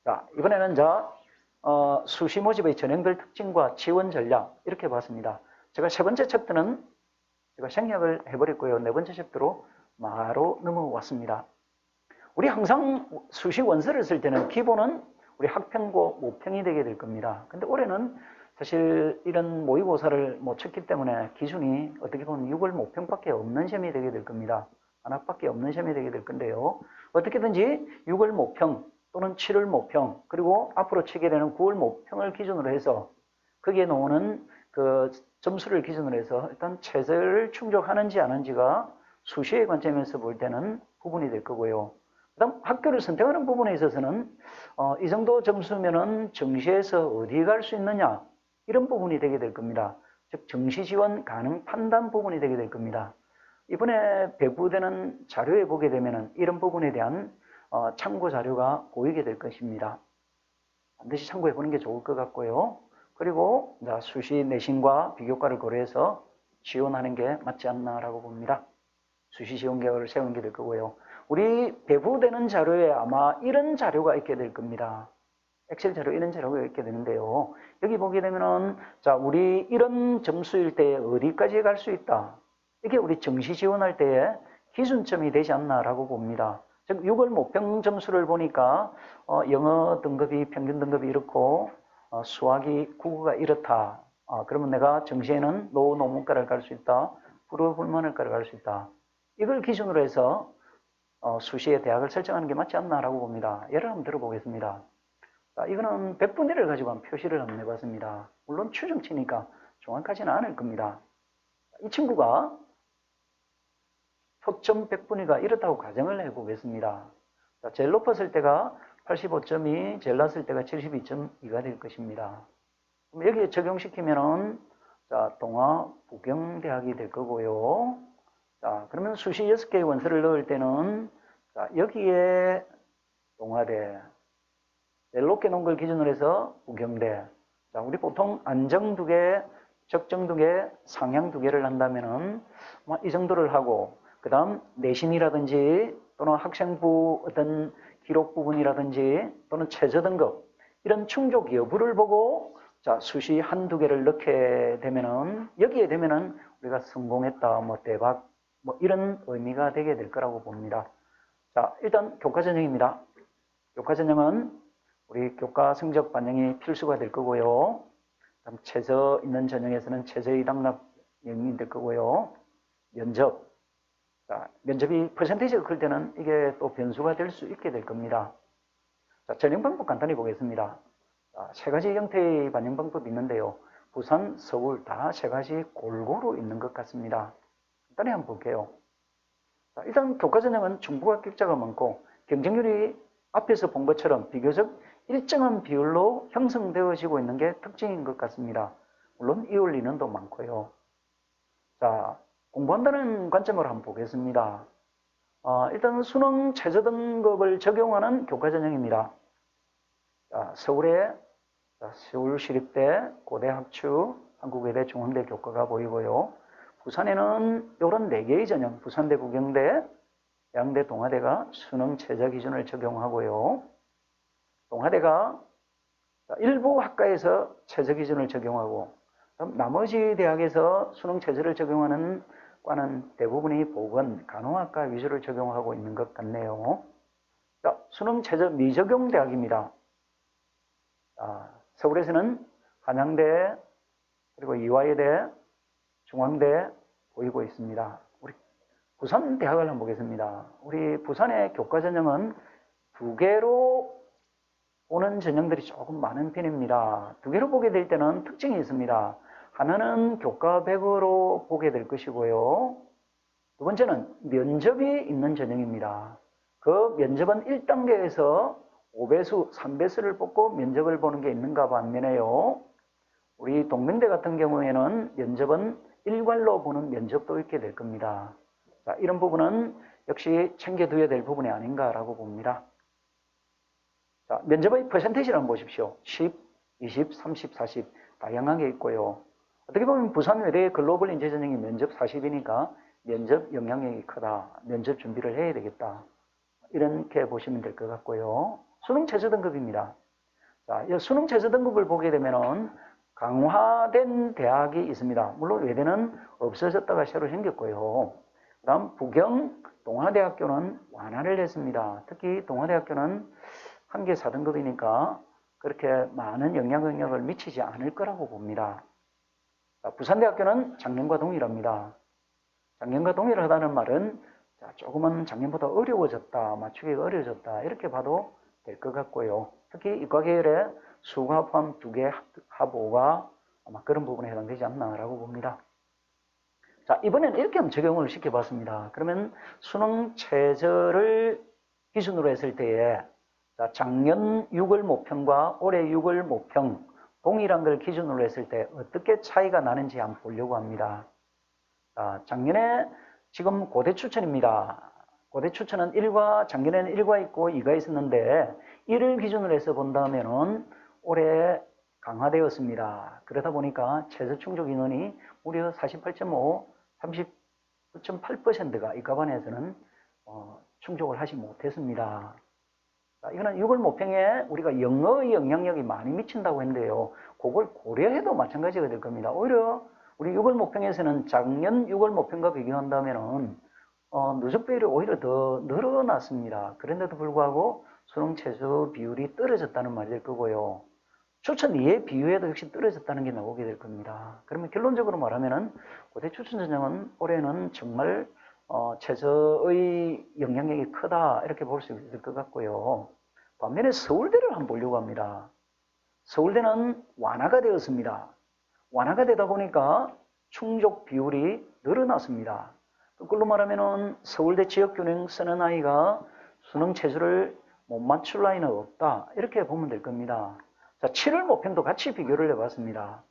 자, 이번에는 수시 모집의 전형별 특징과 지원 전략 이렇게 봤습니다. 제가 세 번째 챕터는 제가 생략을 해버렸고요. 네 번째 챕터로 바로 넘어왔습니다. 우리 항상 수시 원서를 쓸 때는 기본은 우리 학평고 모평이 되게 될 겁니다. 근데 올해는 사실 이런 모의고사를 못 쳤기 때문에 기준이 어떻게 보면 6월 모평밖에 없는 시험이 되게 될 겁니다. 하나밖에 없는 시험이 되게 될 건데요. 어떻게든지 6월 모평 또는 7월 모평 그리고 앞으로 치게 되는 9월 모평을 기준으로 해서 거기에 나오는 그 점수를 기준으로 해서 일단 최저를 충족하는지 안 하는지가 수시의 관점에서 볼 때는 부분이 될 거고요. 그다음 학교를 선택하는 부분에 있어서는 이 정도 점수면은 정시에서 어디 갈 수 있느냐 이런 부분이 되게 될 겁니다. 즉 정시 지원 가능 판단 부분이 되게 될 겁니다. 이번에 배부되는 자료에 보게 되면은 이런 부분에 대한 참고 자료가 보이게 될 것입니다. 반드시 참고해 보는 게 좋을 것 같고요. 그리고 수시 내신과 비교과를 고려해서 지원하는 게 맞지 않나라고 봅니다. 수시 지원 계획을 세우는 게 될 거고요. 우리 배부되는 자료에 아마 이런 자료가 있게 될 겁니다. 엑셀 자료 이런 자료가 있게 되는데요. 여기 보게 되면은 우리 이런 점수일 때 어디까지 갈 수 있다. 이게 우리 정시 지원할 때의 기준점이 되지 않나라고 봅니다. 즉 6월 모평 점수를 보니까 영어 등급이 평균 등급이 이렇고 수학이 국어가 이렇다. 그러면 내가 정시에는 노문과를 갈 수 있다. 불어불만을과를 갈 수 있다. 이걸 기준으로 해서 수시에 대학을 설정하는 게 맞지 않나라고 봅니다. 예를 한번 들어보겠습니다. 자, 이거는 100분위를 가지고 한번 표시를 한번 해봤습니다. 물론 추정치니까 정확하지는 않을 겁니다. 이 친구가 표점 100분위가 이렇다고 가정을 해보겠습니다. 자, 제일 높았을 때가 85점이, 제일 낮을 때가 72.2가 될 것입니다. 그럼 여기에 적용시키면은 동아 부경대학이 될 거고요. 자, 그러면 수시 6개의 원서를 넣을 때는 여기에 동아대, 제일 높게 놓은 걸 기준으로 해서 부경대. 자, 우리 보통 안정 2개, 적정 2개, 상향 2개를 한다면은 이 정도를 하고, 그 다음 내신이라든지 또는 학생부 어떤 기록 부분이라든지 또는 최저 등급 이런 충족 여부를 보고 수시 한두 개를 넣게 되면은 여기에 되면은 우리가 성공했다, 대박, 이런 의미가 되게 될 거라고 봅니다. 자, 일단 교과 전형입니다. 교과 전형은 우리 교과 성적 반영이 필수가 될 거고요. 그다음 최저 있는 전형에서는 최저의 당락형이 될 거고요. 면접. 자, 면접이 퍼센테이지가 클 때는 이게 또 변수가 될 수 있게 될 겁니다. 자, 전형 방법 간단히 보겠습니다. 자, 세 가지 형태의 반영 방법이 있는데요. 부산, 서울 다 세 가지 골고루 있는 것 같습니다. 간단히 한번 볼게요. 자, 일단 교과 전형은 중부 합격자가 많고 경쟁률이 앞에서 본 것처럼 비교적 일정한 비율로 형성되어지고 있는 게 특징인 것 같습니다. 물론 이올 인원도 많고요. 자, 공부한다는 관점으로 한번 보겠습니다. 일단 수능 최저 등급을 적용하는 교과 전형입니다. 자, 서울시립대, 고대학추, 한국외대, 중앙대 교과가 보이고요. 부산에는 이런 4개의 전형, 부산대, 부경대, 양대, 동아대가 수능 최저 기준을 적용하고요. 동아대가 일부 학과에서 최저 기준을 적용하고 나머지 대학에서 수능 최저를 적용하는 과는 대부분이 보건, 간호학과 위주를 적용하고 있는 것 같네요. 자, 수능 최저 미적용 대학입니다. 서울에서는 한양대, 그리고 이화여대, 중앙대 보이고 있습니다. 우리 부산 대학을 한번 보겠습니다. 우리 부산의 교과 전형은 2개로 보는 전형들이 조금 많은 편입니다. 2개로 보게 될 때는 특징이 있습니다. 하나는 교과 100으로 보게 될 것이고요. 두 번째는 면접이 있는 전형입니다. 그 면접은 1단계에서 5배수, 3배수를 뽑고 면접을 보는 게 있는가 반면에요. 우리 동명대 같은 경우에는 면접은 일괄로 보는 면접도 있게 될 겁니다. 자, 이런 부분은 역시 챙겨둬야 될 부분이 아닌가라고 봅니다. 자, 면접의 퍼센테이지를 한번 보십시오. 10, 20, 30, 40 다양하게 있고요. 어떻게 보면 부산 외대 글로벌 인재 전형이 면접 40이니까 면접 영향력이 크다. 면접 준비를 해야 되겠다. 이렇게 보시면 될 것 같고요. 수능 최저 등급입니다. 자, 이 수능 최저 등급을 보게 되면은 강화된 대학이 있습니다. 물론 외대는 없어졌다가 새로 생겼고요. 그다음 부경 동아대학교는 완화를 했습니다. 특히 동아대학교는 한개 4등급이니까 그렇게 많은 영향력을 미치지 않을 거라고 봅니다. 자, 부산대학교는 작년과 동일합니다. 작년과 동일하다는 말은 조금은 작년보다 어려워졌다, 맞추기가 어려워졌다 이렇게 봐도 될 것 같고요. 특히 이과계열의 수가 포함 2개 합오가 아마 그런 부분에 해당되지 않나라고 봅니다. 자, 이번에는 이렇게 한번 적용을 시켜봤습니다. 그러면 수능 최저를 기준으로 했을 때에 자, 작년 6월 모평과 올해 6월 모평 동일한 걸 기준으로 했을 때 어떻게 차이가 나는지 한번 보려고 합니다. 자, 작년에 지금 고대 추천입니다. 고대 추천은 1과 작년에는 1과 있고 2가 있었는데 1을 기준으로 해서 본다면은 올해 강화되었습니다. 그러다 보니까 최저 충족 인원이 무려 48.5, 39.8%가 이과반에서는 충족을 하지 못했습니다. 자, 이거는 6월 모평에 우리가 영어의 영향력이 많이 미친다고 했는데요. 그걸 고려해도 마찬가지가 될 겁니다. 오히려 우리 6월 모평에서는 작년 6월 모평과 비교한다면은 누적 비율이 오히려 더 늘어났습니다. 그런데도 불구하고 수능 최저 비율이 떨어졌다는 말이 될 거고요. 추천 이해 비율에도 역시 떨어졌다는 게 나오게 될 겁니다. 그러면 결론적으로 말하면은 고대 추천 전형은 올해는 정말 최저의 영향력이 크다 이렇게 볼 수 있을 것 같고요. 반면에 서울대를 한번 보려고 합니다. 서울대는 완화가 되었습니다. 완화가 되다 보니까 충족 비율이 늘어났습니다. 거꾸로 말하면은 서울대 지역균형 쓰는 아이가 수능 최저를 못 맞출 아이는 없다 이렇게 보면 될 겁니다. 자, 7월 모평도 같이 비교를 해봤습니다.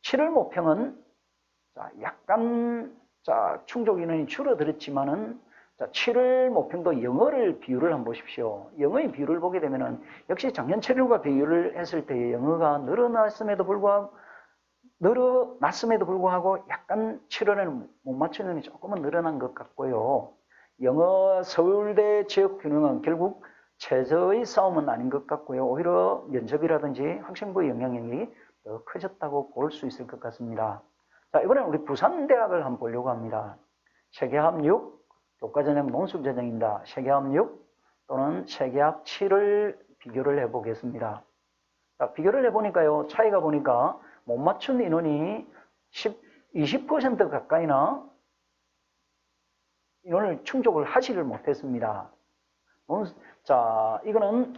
7월 모평은 약간 충족 인원이 줄어들었지만은 7월 모평도 영어를 비율을 한번 보십시오. 영어의 비율을 보게 되면은 역시 작년 7월과 비교를 했을 때 영어가 늘어났음에도 불구하고 약간 7월에는 못 맞추는 게 조금은 늘어난 것 같고요. 영어 서울대 지역 균형은 결국 최저의 싸움은 아닌 것 같고요. 오히려 면접이라든지 학생부의 영향력이 더 커졌다고 볼 수 있을 것 같습니다. 자, 이번엔 우리 부산대학을 한번 보려고 합니다. 세계합 6, 교과전형 논술전형입니다. 세계합 6 또는 세계합 7을 비교를 해보겠습니다. 자, 비교를 해보니까요. 차이가 보니까 못 맞춘 인원이 20% 가까이나 인원을 충족을 하지를 못했습니다. 자, 이거는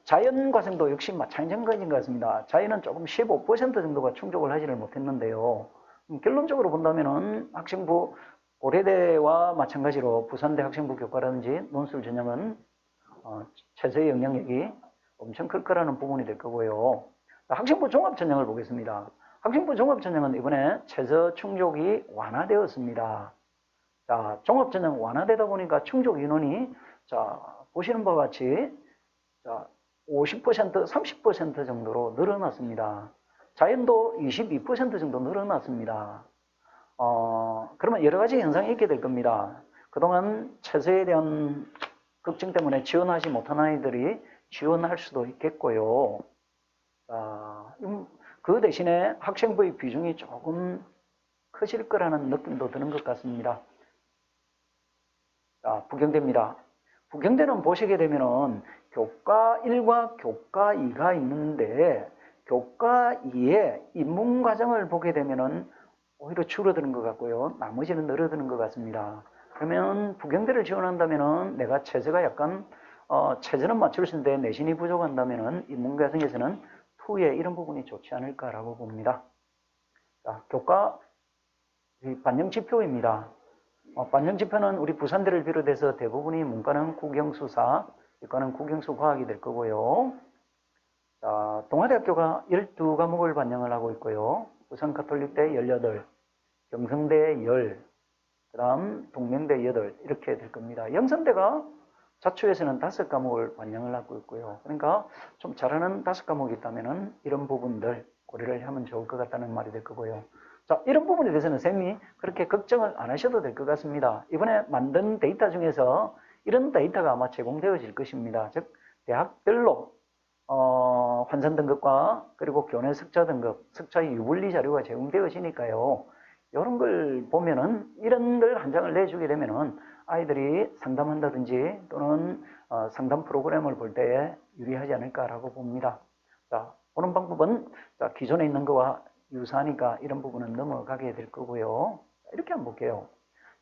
자연과생도 역시 마찬가지인 것 같습니다. 자연은 조금 15% 정도가 충족을 하지를 못했는데요. 결론적으로 본다면은 학생부 고려대와 마찬가지로 부산대 학생부 교과라든지 논술 전형은 최저의 영향력이 엄청 클 거라는 부분이 될 거고요. 학생부 종합 전형을 보겠습니다. 학생부 종합 전형은 이번에 최저 충족이 완화되었습니다. 자, 종합 전형 완화되다 보니까 충족 인원이 보시는 바와 같이 50%, 30% 정도로 늘어났습니다. 자연도 22% 정도 늘어났습니다. 그러면 여러 가지 현상이 있게 될 겁니다. 그동안 최저에 대한 걱정 때문에 지원하지 못한 아이들이 지원할 수도 있겠고요. 그 대신에 학생부의 비중이 조금 커질 거라는 느낌도 드는 것 같습니다. 자, 부경대입니다. 부경대는 보시게 되면은 교과 1과 교과 2가 있는데 교과 2의 입문과정을 보게 되면은 오히려 줄어드는 것 같고요. 나머지는 늘어드는 것 같습니다. 그러면 부경대를 지원한다면은 내가 체제가 약간 체제는 맞출 수 있는데 내신이 부족한다면은 입문과정에서는 투에 이런 부분이 좋지 않을까라고 봅니다. 자, 교과 반영지표입니다. 반영지표는 우리 부산대를 비롯해서 대부분이 문과는 국영수사, 이과는 국영수과학이 될 거고요. 자, 동아대학교가 12과목을 반영을 하고 있고요. 부산가톨릭대 18, 경성대 10, 그 다음 동명대 8 이렇게 될 겁니다. 영산대가 자초에서는 5과목을 반영을 하고 있고요. 그러니까 좀 잘하는 5과목이 있다면 이런 부분들 고려를 하면 좋을 것 같다는 말이 될 거고요. 자, 이런 부분에 대해서는 쌤이 그렇게 걱정을 안 하셔도 될 것 같습니다. 이번에 만든 데이터 중에서 이런 데이터가 아마 제공되어질 것입니다. 즉 대학별로 환산 등급과 그리고 교내 석자 등급, 석자의 유불리 자료가 제공되어지니까요. 이런 걸 보면은 이런 걸 한 장을 내주게 되면은 아이들이 상담한다든지 또는 상담 프로그램을 볼 때에 유리하지 않을까라고 봅니다. 자, 보는 방법은 자, 기존에 있는 거와 유사하니까 이런 부분은 넘어가게 될 거고요. 이렇게 한번 볼게요.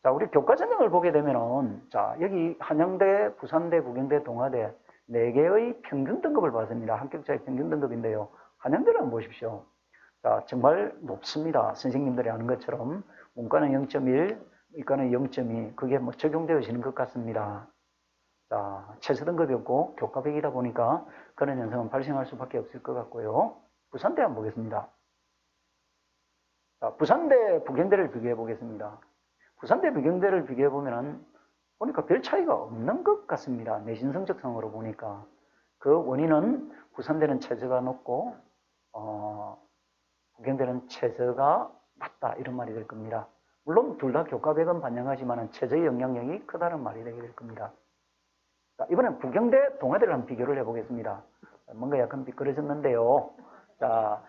자, 우리 교과 전형을 보게 되면은 자, 여기 한양대, 부산대, 부경대, 동아대 4개의 평균 등급을 봤습니다. 합격자의 평균 등급인데요. 한양대를 한번 보십시오. 자, 정말 높습니다. 선생님들이 아는 것처럼 문과는 0.1, 이과는 0.2, 그게 뭐 적용되어지는 것 같습니다. 자, 최저 등급이었고 교과 100이다 보니까 그런 현상은 발생할 수밖에 없을 것 같고요. 부산대 한번 보겠습니다. 자, 부산대, 부경대를 비교해 보겠습니다. 부산대, 부경대를 비교해 보면은 보니까 별 차이가 없는 것 같습니다. 내신 성적상으로 보니까. 그 원인은 부산대는 최저가 높고 부경대는 최저가 낮다 이런 말이 될 겁니다. 물론 둘 다 교과 100은 반영하지만 최저의 영향력이 크다는 말이 되게 될 겁니다. 자, 이번엔 부경대, 동아대를 한번 비교를 해보겠습니다. 뭔가 약간 삐뚤어졌는데요. 자,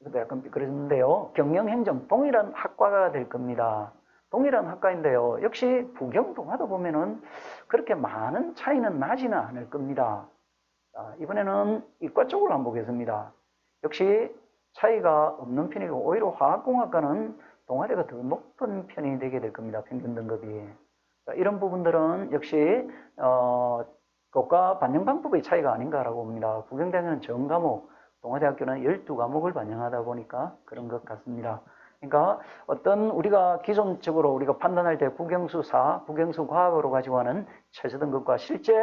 이것도 약간 삐뚤어졌는데요. 경영행정 동일한 학과가 될 겁니다. 동일한 학과인데요. 역시 부경, 동아도 보면은 그렇게 많은 차이는 나지는 않을 겁니다. 자, 이번에는 이과 쪽으로 한번 보겠습니다. 역시 차이가 없는 편이고 오히려 화학공학과는 동아대가 더 높은 편이 되게 될 겁니다. 평균 등급이. 자, 이런 부분들은 역시 교과 반영 방법의 차이가 아닌가라고 봅니다. 부경대는 전 과목, 동아대학교는 12과목을 반영하다 보니까 그런 것 같습니다. 그러니까 어떤 우리가 기존적으로 우리가 판단할 때 국영수사, 국영수과학으로 가지고 하는 최저 등급과 실제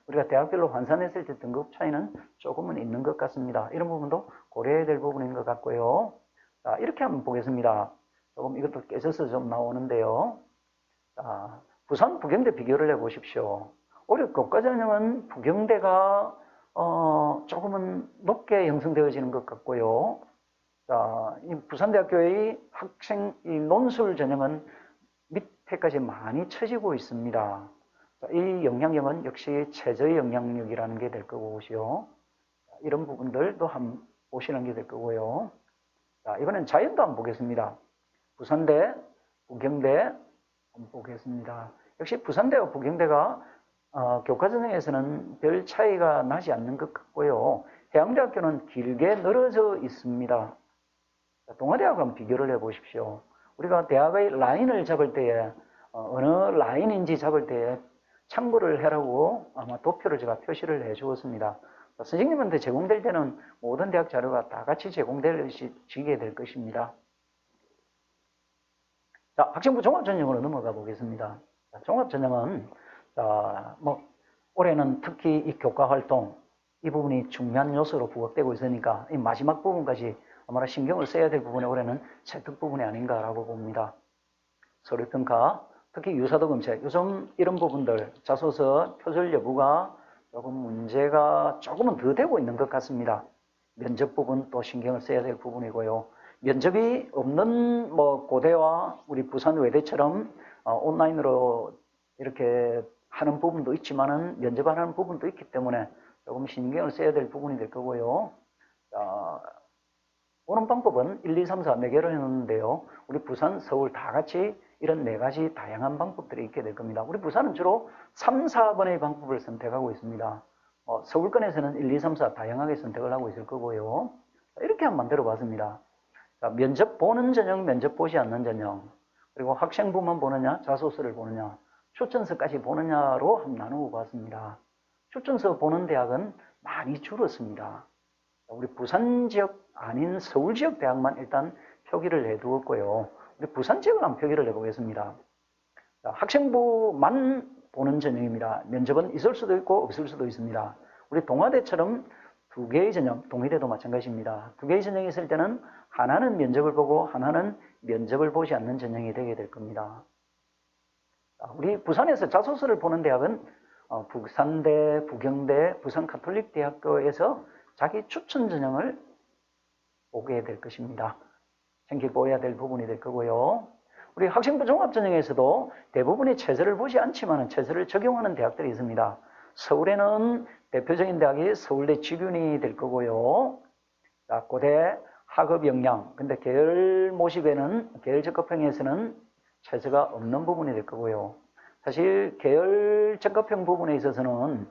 우리가 대학별로 환산했을 때 등급 차이는 조금은 있는 것 같습니다. 이런 부분도 고려해야 될 부분인 것 같고요. 자, 이렇게 한번 보겠습니다. 조금 이것도 깨져서 좀 나오는데요. 자, 부산 부경대 비교를 해보십시오. 오히려 교과 전형은 부경대가 조금은 높게 형성되어지는 것 같고요. 자, 이 부산대학교의 학생 이 논술 전형은 밑에까지 많이 처지고 있습니다. 자, 이 영향력은 역시 최저의 영향력이라는 게 될 거고요. 이런 부분들도 한번 보시는 게 될 거고요. 자, 이번엔 자연도 한번 보겠습니다. 부산대, 부경대 한번 보겠습니다. 역시 부산대와 부경대가 교과 전형에서는 별 차이가 나지 않는 것 같고요. 해양대학교는 길게 늘어져 있습니다. 동아대하고 한번 비교를 해보십시오. 우리가 대학의 라인을 잡을 때에 어느 라인인지 잡을 때에 참고를 해라고 아마 도표를 제가 표시를 해주었습니다. 선생님한테 제공될 때는 모든 대학 자료가 다 같이 제공되게 될 것입니다. 자, 학생부 종합전형으로 넘어가 보겠습니다. 자, 종합전형은 올해는 특히 이 교과활동 이 부분이 중요한 요소로 부각되고 있으니까 이 마지막 부분까지 아마 신경을 써야 될 부분이 올해는 세특 부분이 아닌가라고 봅니다. 서류평가, 특히 유사도금책, 요즘 이런 부분들, 자소서, 표절 여부가 조금 문제가 조금은 더 되고 있는 것 같습니다. 면접 부분 또 신경을 써야 될 부분이고요. 면접이 없는 고대와 우리 부산 외대처럼 온라인으로 이렇게 하는 부분도 있지만은 면접하는 부분도 있기 때문에 조금 신경을 써야 될 부분이 될 거고요. 보는 방법은 1, 2, 3, 4 4개로 해놓는데요. 우리 부산, 서울 다 같이 이런 4가지 다양한 방법들이 있게 될 겁니다. 우리 부산은 주로 3, 4번의 방법을 선택하고 있습니다. 서울권에서는 1, 2, 3, 4 다양하게 선택을 하고 있을 거고요. 이렇게 한번 만들어 봤습니다. 자, 면접 보는 전형, 면접 보지 않는 전형, 그리고 학생부만 보느냐, 자소서를 보느냐, 추천서까지 보느냐로 한번 나누어 봤습니다. 추천서 보는 대학은 많이 줄었습니다. 우리 부산 지역 아닌 서울 지역 대학만 일단 표기를 해두었고요. 우리 부산 지역을 한번 표기를 해보겠습니다. 자, 학생부만 보는 전형입니다. 면접은 있을 수도 있고 없을 수도 있습니다. 우리 동아대처럼 2개의 전형, 동일대도 마찬가지입니다. 2개의 전형이 있을 때는 하나는 면접을 보고 하나는 면접을 보지 않는 전형이 되게 될 겁니다. 자, 우리 부산에서 자소서를 보는 대학은 부산대, 부경대, 부산가톨릭대학교에서 자기 추천 전형을 보게 될 것입니다. 챙겨보아야 될 부분이 될 거고요. 우리 학생부 종합전형에서도 대부분이 최저를 보지 않지만 최저를 적용하는 대학들이 있습니다. 서울에는 대표적인 대학이 서울대 직윤이 될 거고요. 자, 고대 학업 역량. 근데 계열 모집에는, 계열 적합형에서는 체제가 없는 부분이 될 거고요. 사실 계열 적합형 부분에 있어서는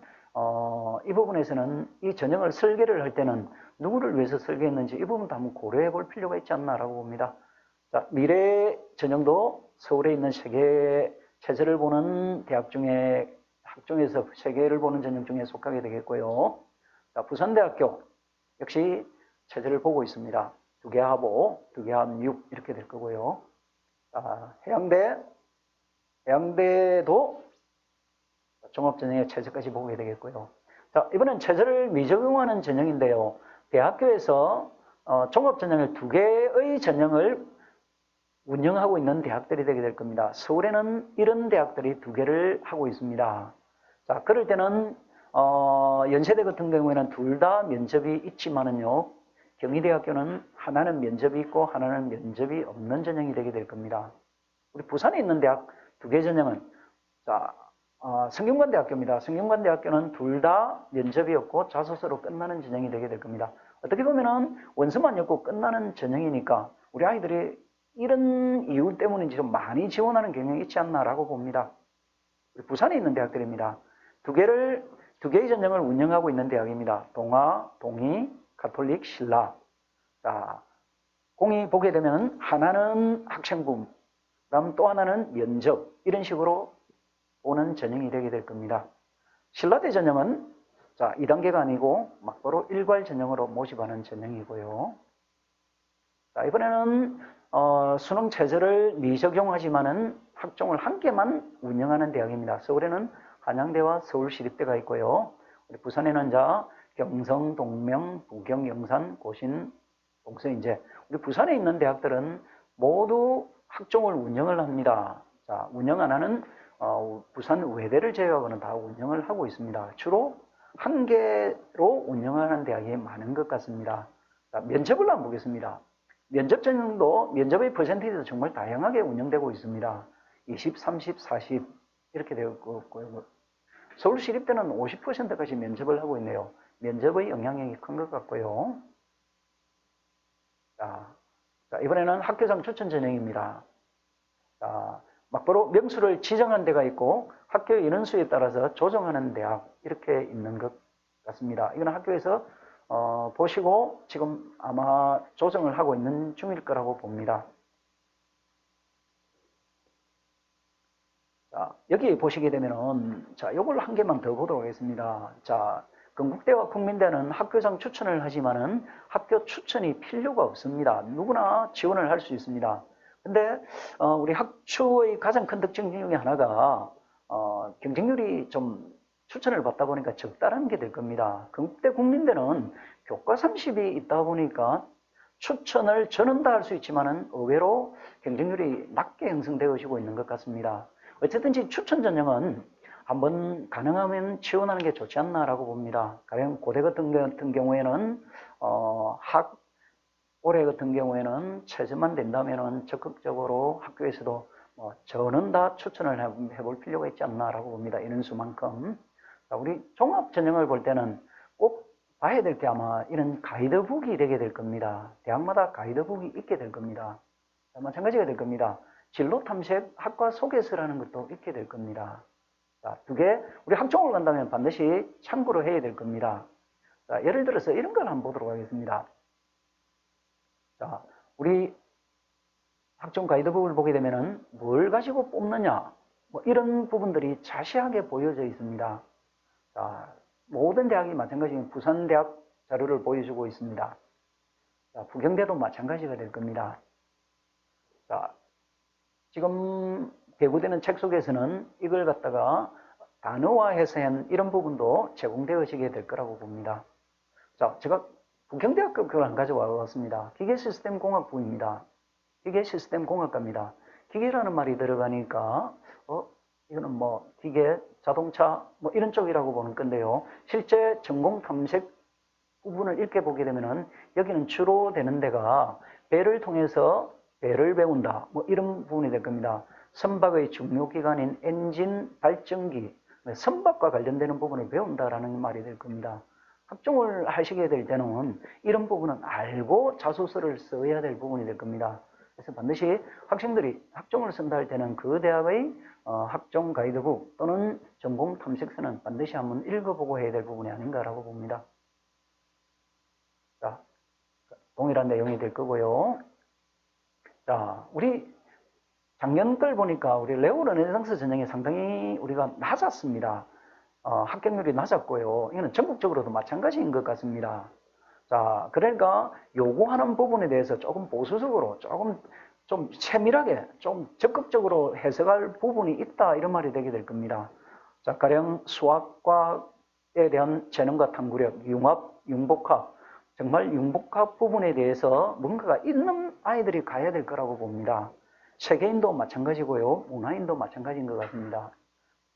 이 부분에서는 이 전형을 설계를 할 때는 누구를 위해서 설계했는지 이 부분도 한번 고려해 볼 필요가 있지 않나라고 봅니다. 자, 미래 전형도 서울에 있는 세계 체제를 보는 대학 중에 학종에서 세계를 보는 전형 중에 속하게 되겠고요. 자, 부산대학교 역시 체제를 보고 있습니다. 2개 합 5, 2개 합 6 이렇게 될 거고요. 자, 해양대도 종합전형의 체제까지 보게 되겠고요. 자, 이번엔 체제를 미적용하는 전형인데요. 대학교에서 종합전형을 2개의 전형을 운영하고 있는 대학들이 되게 될 겁니다. 서울에는 이런 대학들이 2개를 하고 있습니다. 자, 그럴 때는 연세대 같은 경우에는 둘 다 면접이 있지만은요, 경희대학교는 하나는 면접이 있고 하나는 면접이 없는 전형이 되게 될 겁니다. 우리 부산에 있는 대학 2개 전형은 자, 성균관대학교입니다. 성균관대학교는 둘 다 면접이 없고 자소서로 끝나는 전형이 되게 될 겁니다. 어떻게 보면은 원서만 엮고 끝나는 전형이니까 우리 아이들이 이런 이유 때문인지 좀 많이 지원하는 경향이 있지 않나라고 봅니다. 우리 부산에 있는 대학들입니다. 2개의 전형을 운영하고 있는 대학입니다. 동아, 동희, 가톨릭, 신라. 자, 공이 보게 되면 하나는 학생부, 그다음 또 하나는 면접 이런 식으로 오는 전형이 되게 될 겁니다. 신라대 전형은 자, 2단계가 아니고 막바로 일괄 전형으로 모집하는 전형이고요. 자, 이번에는 수능 체제를 미적용하지만은 학종을 한 개만 운영하는 대학입니다. 서울에는 한양대와 서울시립대가 있고요. 우리 부산에는 자 경성, 동명, 부경, 영산, 고신, 동서인제. 우리 부산에 있는 대학들은 모두 학종을 운영을 합니다. 자, 운영 하나는 부산 외대를 제외하고는 다 운영을 하고 있습니다. 주로 한 개로 운영하는 대학이 많은 것 같습니다. 자, 면접을 한번 보겠습니다. 면접 전형도 면접의 퍼센티지도 정말 다양하게 운영되고 있습니다. 20, 30, 40 이렇게 되고 있고요. 서울시립대는 50%까지 면접을 하고 있네요. 면접의 영향력이 큰 것 같고요. 자, 이번에는 학교장 추천 전형입니다. 자, 막바로 명수를 지정한 데가 있고 학교 인원수에 따라서 조정하는 대학 이렇게 있는 것 같습니다. 이건 학교에서 보시고 지금 아마 조정을 하고 있는 중일 거라고 봅니다. 자, 여기 보시게 되면은 자, 요걸 한 개만 더 보도록 하겠습니다. 자, 건국대와 국민대는 학교장 추천을 하지만은 학교 추천이 필요가 없습니다. 누구나 지원을 할 수 있습니다. 근데 우리 학추의 가장 큰 특징 중에 하나가 경쟁률이 좀 추천을 받다 보니까 적다라는 게 될 겁니다. 건국대 국민대는 교과 30이 있다 보니까 추천을 저는 다 할 수 있지만은 의외로 경쟁률이 낮게 형성되어지고 있는 것 같습니다. 어쨌든지 추천 전형은 한번 가능하면 지원하는 게 좋지 않나라고 봅니다. 가령 고대 같은 경우에는 올해 같은 경우에는 체제만 된다면은 적극적으로 학교에서도 저는 다 추천을 해볼 필요가 있지 않나라고 봅니다. 인원수만큼. 자, 우리 종합 전형을 볼 때는 꼭 봐야 될 게 아마 이런 가이드북이 되게 될 겁니다. 대학마다 가이드북이 있게 될 겁니다. 자, 마찬가지가 될 겁니다. 진로 탐색 학과 소개서라는 것도 있게 될 겁니다. 자, 2개, 우리 학종을 간다면 반드시 참고로 해야 될 겁니다. 자, 예를 들어서 이런 걸 한번 보도록 하겠습니다. 자, 우리 학종 가이드북을 보게 되면은 뭘 가지고 뽑느냐, 뭐 이런 부분들이 자세하게 보여져 있습니다. 자, 모든 대학이 마찬가지인 부산대학 자료를 보여주고 있습니다. 자, 부경대도 마찬가지가 될 겁니다. 자, 지금 배부되는 책 속에서는 이걸 갖다가 단어화해서 한 이런 부분도 제공되어지게 될 거라고 봅니다. 자, 제가 부경대학교 그걸 안 가져와 봤습니다. 기계시스템공학부입니다. 기계시스템공학과입니다. 기계라는 말이 들어가니까 이거는 뭐 기계, 자동차 뭐 이런 쪽이라고 보는 건데요. 실제 전공 탐색 부분을 읽게 보게 되면은 여기는 주로 되는 데가 배를 통해서 배를 배운다 뭐 이런 부분이 될 겁니다. 선박의 중요기관인 엔진, 발전기, 선박과 관련되는 부분을 배운다라는 말이 될 겁니다. 학종을 하시게 될 때는 이런 부분은 알고 자소서를 써야 될 부분이 될 겁니다. 그래서 반드시 학생들이 학종을 쓴다 할 때는 그 대학의 학종 가이드북 또는 전공 탐색서는 반드시 한번 읽어보고 해야 될 부분이 아닌가라고 봅니다. 자, 동일한 내용이 될 거고요. 자, 우리 작년 걸 보니까 우리 레오 르네상스 전형이 상당히 우리가 낮았습니다. 합격률이 낮았고요. 이거는 전국적으로도 마찬가지인 것 같습니다. 자, 그러니까 요구하는 부분에 대해서 조금 보수적으로, 조금 좀 세밀하게, 좀 적극적으로 해석할 부분이 있다, 이런 말이 되게 될 겁니다. 자, 가령 수학과에 대한 재능과 탐구력, 융합, 융복합, 정말 융복합 부분에 대해서 뭔가가 있는 아이들이 가야 될 거라고 봅니다. 세계인도 마찬가지고요. 문화인도 마찬가지인 것 같습니다.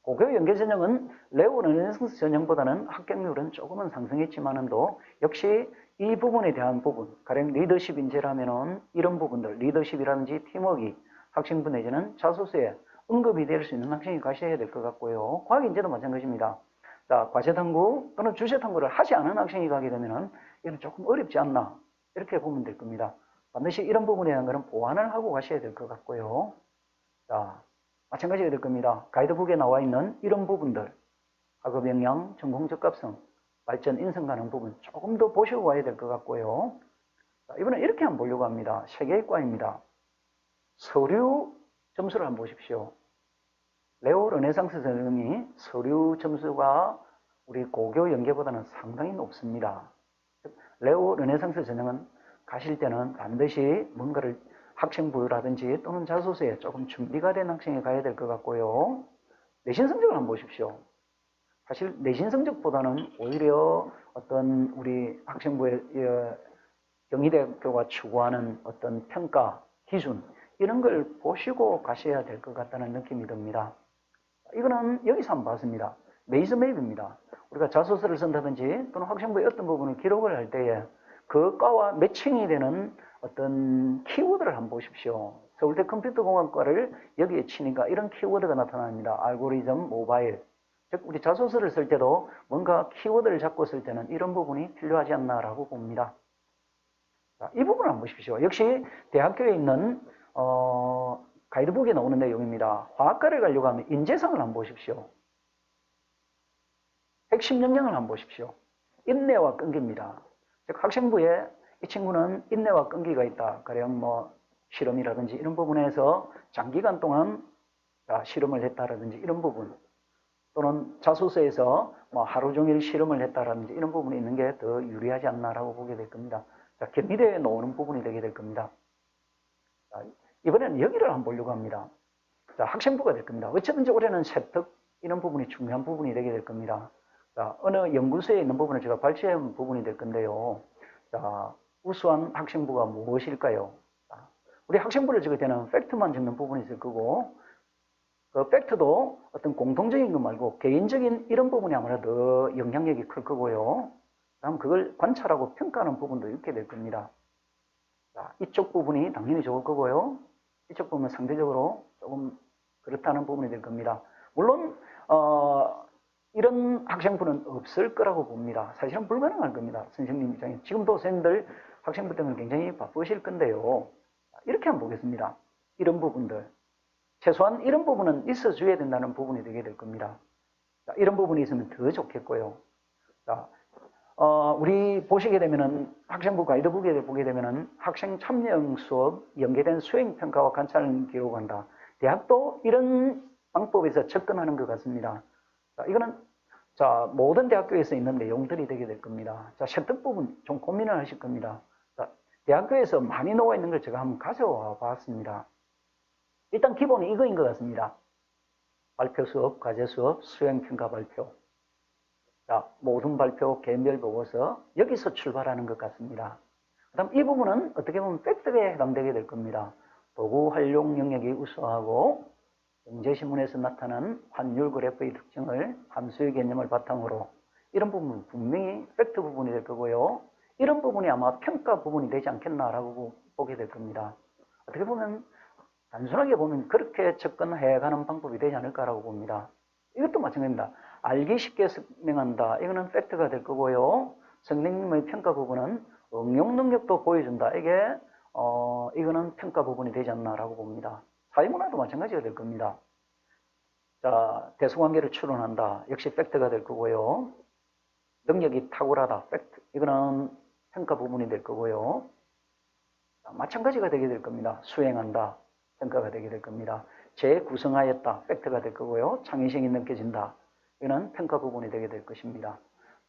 고교 연계 전형은 레오 르네상스 전형보다는 합격률은 조금은 상승했지만도 역시 이 부분에 대한 부분, 가령 리더십 인재라면은 이런 부분들, 리더십이라든지 팀워크, 학생부 내지는 자소서에 언급이 될 수 있는 학생이 가셔야 될 것 같고요. 과학 인재도 마찬가지입니다. 자, 과제 탐구 또는 주제 탐구를 하지 않은 학생이 가게 되면은 이건 조금 어렵지 않나, 이렇게 보면 될 겁니다. 반드시 이런 부분에 대한 것은 보완을 하고 가셔야 될 것 같고요. 자, 마찬가지가 될 겁니다. 가이드북에 나와 있는 이런 부분들, 학업 역량, 전공 적합성, 발전 인성 가능 부분 조금 더 보시고 가야 될 것 같고요. 자, 이번엔 이렇게 한번 보려고 합니다. 세 개의 과입니다. 서류 점수를 한번 보십시오. 레오 르네상스 전형이 서류 점수가 우리 고교 연계보다는 상당히 높습니다. 레오 르네상스 전형은 가실 때는 반드시 뭔가를 학생부라든지 또는 자소서에 조금 준비가 된 학생이 가야 될 것 같고요. 내신 성적을 한번 보십시오. 사실 내신 성적보다는 오히려 어떤 우리 학생부의 경희대학교가 추구하는 어떤 평가 기준, 이런 걸 보시고 가셔야 될 것 같다는 느낌이 듭니다. 이거는 여기서 한번 봤습니다. 메이저맵입니다. 우리가 자소서를 쓴다든지 또는 학생부의 어떤 부분을 기록을 할 때에 그 과와 매칭이 되는 어떤 키워드를 한번 보십시오. 서울대 컴퓨터공학과를 여기에 치니까 이런 키워드가 나타납니다. 알고리즘, 모바일. 즉 우리 자소서를 쓸 때도 뭔가 키워드를 잡고 쓸 때는 이런 부분이 필요하지 않나라고 봅니다. 자, 이 부분을 한번 보십시오. 역시 대학교에 있는 가이드북에 나오는 내용입니다. 화학과를 가려고 하면 인재상을 한번 보십시오. 핵심 역량을 한번 보십시오. 인내와 끈기입니다. 즉 학생부에 이 친구는 인내와 끈기가 있다. 가령 뭐 실험이라든지 이런 부분에서 장기간 동안 실험을 했다라든지 이런 부분, 또는 자소서에서 뭐 하루 종일 실험을 했다라든지 이런 부분이 있는 게 더 유리하지 않나라고 보게 될 겁니다. 자, 경희대에 나오는 부분이 되게 될 겁니다. 자, 이번에는 여기를 한번 보려고 합니다. 자, 학생부가 될 겁니다. 어쨌든지 올해는 세특 이런 부분이 중요한 부분이 되게 될 겁니다. 자, 어느 연구소에 있는 부분을 제가 발췌한 부분이 될 건데요. 자, 우수한 학생부가 무엇일까요? 자, 우리 학생부를 적을 때는 팩트만 적는 부분이 있을 거고, 그 팩트도 어떤 공통적인 것 말고 개인적인 이런 부분이 아무래도 영향력이 클 거고요. 다음 그걸 관찰하고 평가하는 부분도 있게 될 겁니다. 자, 이쪽 부분이 당연히 좋을 거고요. 이쪽 부분은 상대적으로 조금 그렇다는 부분이 될 겁니다. 물론 이런 학생부는 없을 거라고 봅니다. 사실은 불가능할 겁니다. 선생님 입장에. 지금도 선생님들 학생부 때문에 굉장히 바쁘실 건데요. 이렇게 한번 보겠습니다. 이런 부분들. 최소한 이런 부분은 있어줘야 된다는 부분이 되게 될 겁니다. 자, 이런 부분이 있으면 더 좋겠고요. 자, 우리 보시게 되면은 학생부 가이드북에 보게 되면은 학생 참여형 수업, 연계된 수행평가와 관찰을 기록한다. 대학도 이런 방법에서 접근하는 것 같습니다. 자, 이거는 자, 모든 대학교에서 있는 내용들이 되게 될 겁니다. 자, 세특 부분 좀 고민을 하실 겁니다. 자, 대학교에서 많이 나와 있는 걸 제가 한번 가져와 봤습니다. 일단 기본이 이거인 것 같습니다. 발표 수업, 과제 수업, 수행평가 발표. 자, 모든 발표, 개별 보고서 여기서 출발하는 것 같습니다. 그 다음 이 부분은 어떻게 보면 팩트에 해당되게 될 겁니다. 도구 활용 영역이 우수하고 경제신문에서 나타난 환율 그래프의 특징을 함수의 개념을 바탕으로 이런 부분은 분명히 팩트 부분이 될 거고요. 이런 부분이 아마 평가 부분이 되지 않겠나라고 보게 될 겁니다. 어떻게 보면 단순하게 보면 그렇게 접근해 가는 방법이 되지 않을까라고 봅니다. 이것도 마찬가지입니다. 알기 쉽게 설명한다. 이거는 팩트가 될 거고요. 선생님의 평가 부분은 응용 능력도 보여준다. 이거는 평가 부분이 되지 않나라고 봅니다. 사회문화도 마찬가지가 될 겁니다. 자, 대수관계를 추론한다. 역시 팩트가 될 거고요. 능력이 탁월하다. 팩트. 이거는 평가 부분이 될 거고요. 자, 마찬가지가 되게 될 겁니다. 수행한다. 평가가 되게 될 겁니다. 재구성하였다. 팩트가 될 거고요. 창의성이 느껴진다. 이거는 평가 부분이 되게 될 것입니다.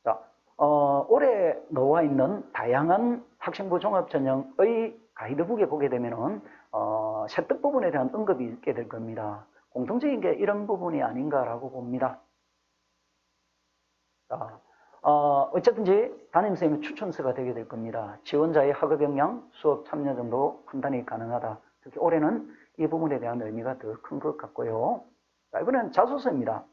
자, 올해 나와 있는 다양한 학생부 종합전형의 가이드북에 보게 되면은 세특 부분에 대한 언급이 있게 될 겁니다. 공통적인 게 이런 부분이 아닌가라고 봅니다. 자, 어쨌든지 담임선생님의 추천서가 되게 될 겁니다. 지원자의 학업 역량, 수업 참여 정도 판단이 가능하다. 특히 올해는 이 부분에 대한 의미가 더 큰 것 같고요. 자, 이번엔 자소서입니다.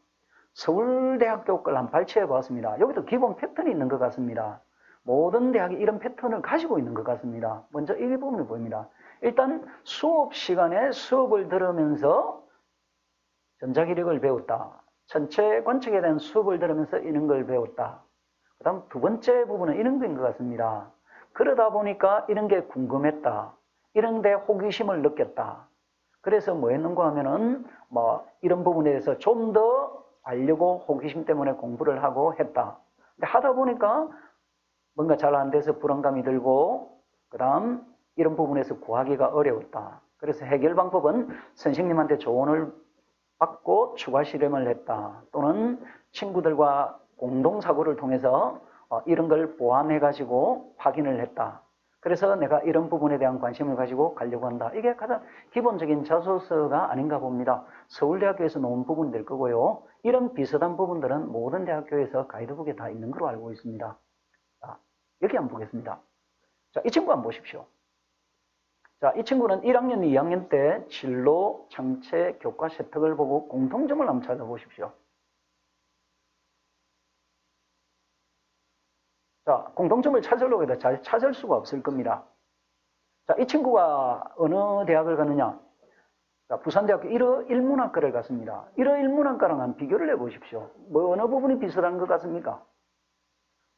서울대학교 걸 한번 발췌해 보았습니다. 여기도 기본 패턴이 있는 것 같습니다. 모든 대학이 이런 패턴을 가지고 있는 것 같습니다. 먼저 이 부분이 보입니다. 일단 수업 시간에 수업을 들으면서 전자기력을 배웠다. 전체 관측에 대한 수업을 들으면서 이런 걸 배웠다. 그 다음 두 번째 부분은 이런 거인 것 같습니다. 그러다 보니까 이런 게 궁금했다. 이런 데 호기심을 느꼈다. 그래서 뭐 했는가 하면은 이런 부분에 대해서 좀 더 알려고 호기심 때문에 공부를 하고 했다. 근데 하다 보니까 뭔가 잘 안 돼서 불안감이 들고 그 다음 이런 부분에서 구하기가 어려웠다. 그래서 해결 방법은 선생님한테 조언을 받고 추가 실험을 했다. 또는 친구들과 공동사고를 통해서 이런 걸 보완해가지고 확인을 했다. 그래서 내가 이런 부분에 대한 관심을 가지고 가려고 한다. 이게 가장 기본적인 자소서가 아닌가 봅니다. 서울대학교에서 놓은 부분이 될 거고요. 이런 비슷한 부분들은 모든 대학교에서 가이드북에 다 있는 걸로 알고 있습니다. 자, 여기 한번 보겠습니다. 자, 이 친구 한번 보십시오. 자, 이 친구는 1학년, 2학년 때 진로, 창체, 교과 세특을 보고 공통점을 한번 찾아보십시오. 자, 공통점을 찾으려고 해도 잘 찾을 수가 없을 겁니다. 자, 이 친구가 어느 대학을 가느냐? 자, 부산대학교 1호 일문학과를 갔습니다. 1호 일문학과랑 한번 비교를 해보십시오. 어느 부분이 비슷한 것 같습니까?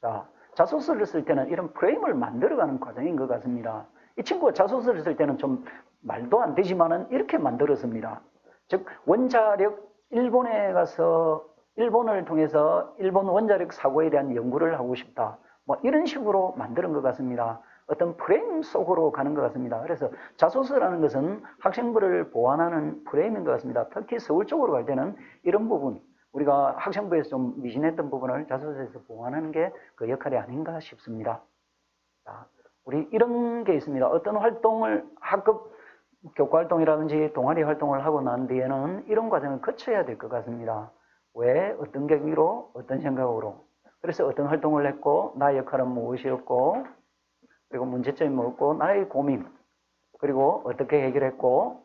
자, 자소서를 쓸 때는 이런 프레임을 만들어가는 과정인 것 같습니다. 이 친구가 자소서를 쓸 때는 좀 말도 안 되지만은 이렇게 만들었습니다. 즉, 원자력, 일본에 가서 일본을 통해서 일본 원자력 사고에 대한 연구를 하고 싶다. 이런 식으로 만드는 것 같습니다. 어떤 프레임 속으로 가는 것 같습니다. 그래서 자소서라는 것은 학생부를 보완하는 프레임인 것 같습니다. 특히 서울 쪽으로 갈 때는 이런 부분, 우리가 학생부에서 좀 미진했던 부분을 자소서에서 보완하는 게 그 역할이 아닌가 싶습니다. 자, 우리 이런 게 있습니다. 어떤 활동을 학급 교과 활동이라든지 동아리 활동을 하고 난 뒤에는 이런 과정을 거쳐야 될 것 같습니다. 왜? 어떤 계기로? 어떤 생각으로? 그래서 어떤 활동을 했고 나의 역할은 무엇이었고 그리고 문제점이 뭐였고 나의 고민 그리고 어떻게 해결했고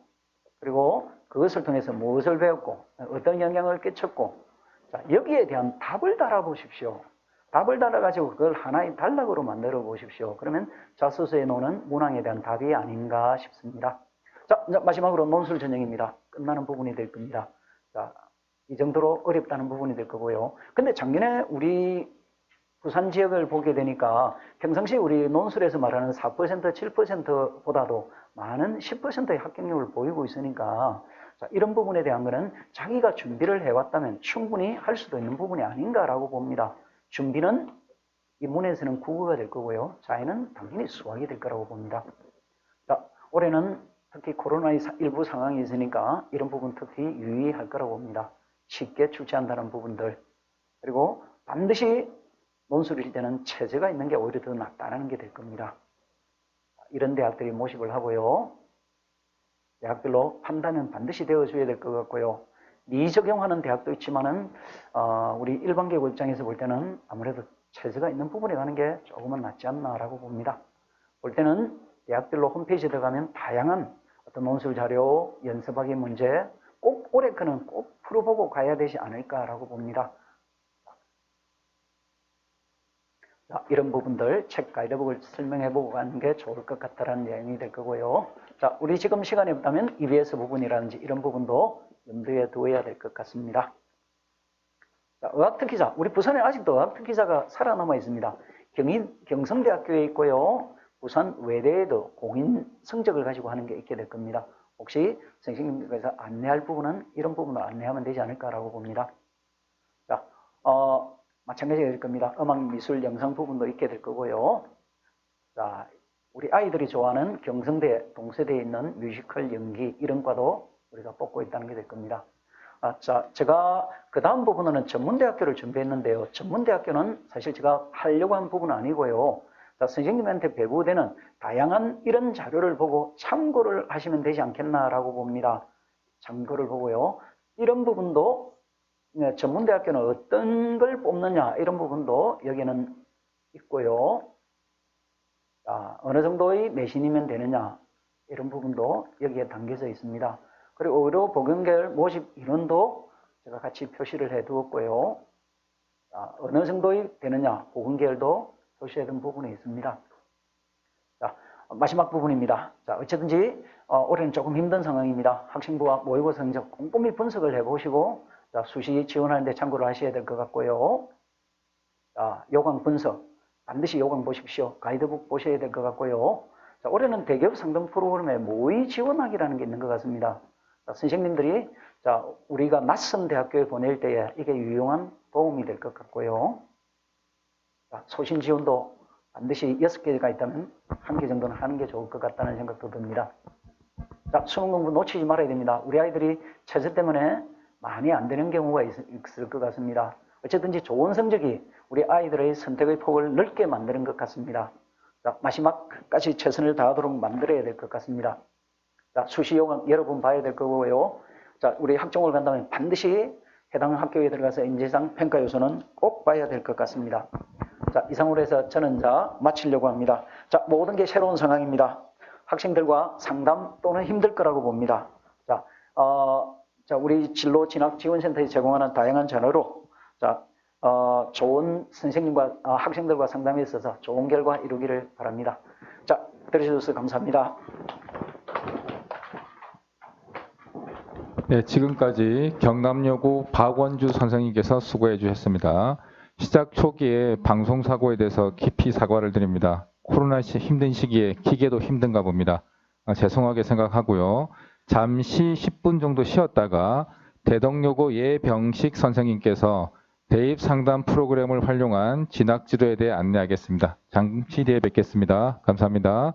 그리고 그것을 통해서 무엇을 배웠고 어떤 영향을 끼쳤고 자, 여기에 대한 답을 달아보십시오. 답을 달아가지고 그걸 하나의 단락으로 만들어 보십시오. 그러면 자소서에 놓는 문항에 대한 답이 아닌가 싶습니다. 자, 마지막으로 논술 전형입니다. 끝나는 부분이 될 겁니다. 자, 이 정도로 어렵다는 부분이 될 거고요. 근데 작년에 우리 부산 지역을 보게 되니까 평상시 우리 논술에서 말하는 4%, 7%보다도 많은 10%의 합격률을 보이고 있으니까 자, 이런 부분에 대한 거는 자기가 준비를 해왔다면 충분히 할 수도 있는 부분이 아닌가라고 봅니다. 준비는 이 문에서는 국어가 될 거고요. 자에는 당연히 수학이 될 거라고 봅니다. 자, 올해는 특히 코로나19 상황이 있으니까 이런 부분 특히 유의할 거라고 봅니다. 쉽게 출제한다는 부분들 그리고 반드시 논술일 때는 체제가 있는 게 오히려 더 낫다는 게 될 겁니다. 이런 대학들이 모집을 하고요. 대학들로 판단은 반드시 되어줘야 될 것 같고요. 미적용하는 대학도 있지만은 우리 일반계고 입장에서 볼 때는 아무래도 체제가 있는 부분에 가는 게 조금은 낫지 않나라고 봅니다. 볼 때는 대학별로 홈페이지에 들어가면 다양한 어떤 논술 자료, 연습하기 문제 꼭 올해 거는 꼭 풀어보고 가야 되지 않을까라고 봅니다. 자, 이런 부분들 책 가이드북을 설명해보고 가는 게 좋을 것 같다는 내용이 될 거고요. 자, 우리 지금 시간이 없다면 EBS 부분이라든지 이런 부분도 염두에 두어야 될 것 같습니다. 자, 의학특기자. 우리 부산에 아직도 의학특기자가 살아남아 있습니다. 경성대학교에 있고요. 부산 외대에도 공인 성적을 가지고 하는 게 있게 될 겁니다. 혹시 선생님께서 안내할 부분은 이런 부분을 안내하면 되지 않을까라고 봅니다. 자, 마찬가지가 될 겁니다. 음악, 미술, 영상 부분도 있게 될 거고요. 자, 우리 아이들이 좋아하는 경성대, 동서대에 있는 뮤지컬, 연기 이런 과도 우리가 뽑고 있다는 게 될 겁니다. 자, 제가 그 다음 부분은 전문대학교를 준비했는데요. 전문대학교는 사실 제가 하려고 한 부분은 아니고요. 자, 선생님한테 배부되는 다양한 이런 자료를 보고 참고를 하시면 되지 않겠나라고 봅니다. 참고를 보고요. 이런 부분도 전문대학교는 어떤 걸 뽑느냐 이런 부분도 여기는 있고요. 자, 어느 정도의 내신이면 되느냐 이런 부분도 여기에 담겨져 있습니다. 그리고 의료 보건계열 모집 인원도 제가 같이 표시를 해 두었고요. 자, 어느 정도의 되느냐 보건계열도 표시해 둔 부분이 있습니다. 자, 마지막 부분입니다. 자, 어쨌든지 올해는 조금 힘든 상황입니다. 학생부와 모의고사 성적 꼼꼼히 분석을 해보시고 자, 수시 지원하는데 참고를 하셔야 될 것 같고요. 자, 요강 분석 반드시 요강 보십시오. 가이드북 보셔야 될 것 같고요. 자, 올해는 대기업 상등 프로그램에 모의 지원학이라는 게 있는 것 같습니다. 자, 선생님들이 자, 우리가 낯선 대학교에 보낼 때에 이게 유용한 도움이 될 것 같고요. 자, 소신 지원도 반드시 6개가 있다면 1개 정도는 하는 게 좋을 것 같다는 생각도 듭니다. 자, 수능 공부 놓치지 말아야 됩니다. 우리 아이들이 체제 때문에 많이 안 되는 경우가 있을 것 같습니다. 어쨌든지 좋은 성적이 우리 아이들의 선택의 폭을 넓게 만드는 것 같습니다. 자, 마지막까지 최선을 다하도록 만들어야 될 것 같습니다. 자, 수시 요강 여러분 봐야 될 거고요. 자, 우리 학종을 간다면 반드시 해당 학교에 들어가서 인재상 평가 요소는 꼭 봐야 될 것 같습니다. 자, 이상으로 해서 저는 마치려고 합니다. 자, 모든 게 새로운 상황입니다. 학생들과 상담 또는 힘들 거라고 봅니다. 자, 우리 진로 진학 지원센터에 제공하는 다양한 전화로 자, 좋은 선생님과 학생들과 상담에 있어서 좋은 결과 이루기를 바랍니다. 자, 들어주셔서 감사합니다. 네, 지금까지 경남여고 박원주 선생님께서 수고해 주셨습니다. 시작 초기에 방송사고에 대해서 깊이 사과를 드립니다. 코로나 힘든 시기에 기계도 힘든가 봅니다. 죄송하게 생각하고요. 잠시 10분 정도 쉬었다가 대덕여고 예병식 선생님께서 대입 상담 프로그램을 활용한 진학지도에 대해 안내하겠습니다. 잠시 뒤에 뵙겠습니다. 감사합니다.